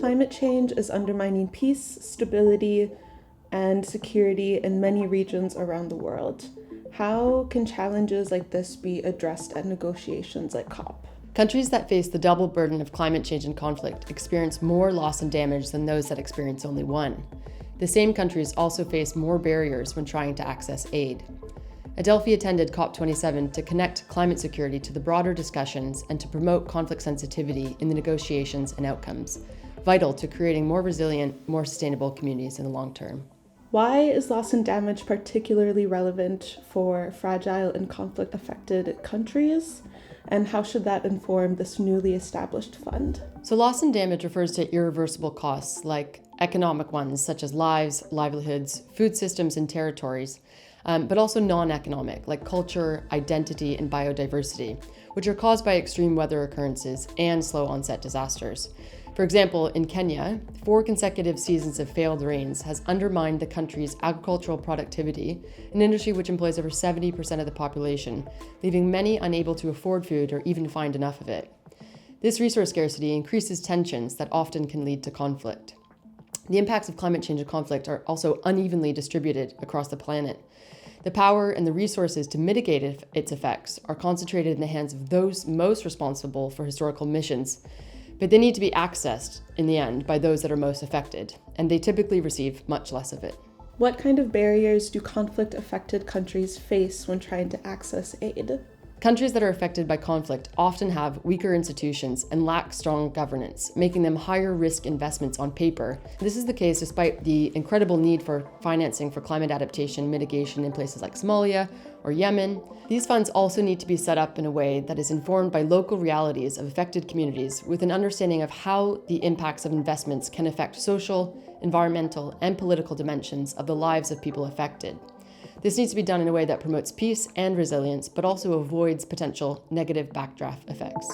climate change is undermining peace, stability, and security in many regions around the world. How can challenges like this be addressed at negotiations like COP? Countries that face the double burden of climate change and conflict experience more loss and damage than those that experience only one. The same countries also face more barriers when trying to access aid. Adelphi attended COP27 to connect climate security to the broader discussions and to promote conflict sensitivity in the negotiations and outcomes, vital to creating more resilient, more sustainable communities in the long term. Why is loss and damage particularly relevant for fragile and conflict-affected countries? And how should that inform this newly established fund? So loss and damage refers to irreversible costs, like economic ones, such as lives, livelihoods, food systems, and territories, but also non-economic, like culture, identity, and biodiversity, which are caused by extreme weather occurrences and slow onset disasters. For example, in Kenya, 4 consecutive seasons of failed rains has undermined the country's agricultural productivity, an industry which employs over 70% of the population, leaving many unable to afford food or even find enough of it. This resource scarcity increases tensions that often can lead to conflict. The impacts of climate change and conflict are also unevenly distributed across the planet. The power and the resources to mitigate its effects are concentrated in the hands of those most responsible for historical missions, but they need to be accessed in the end by those that are most affected, and they typically receive much less of it. What kind of barriers do conflict-affected countries face when trying to access aid? Countries that are affected by conflict often have weaker institutions and lack strong governance, making them higher risk investments on paper. This is the case despite the incredible need for financing for climate adaptation mitigation in places like Somalia or Yemen. These funds also need to be set up in a way that is informed by local realities of affected communities with an understanding of how the impacts of investments can affect social, environmental, and political dimensions of the lives of people affected. This needs to be done in a way that promotes peace and resilience, but also avoids potential negative backdraft effects.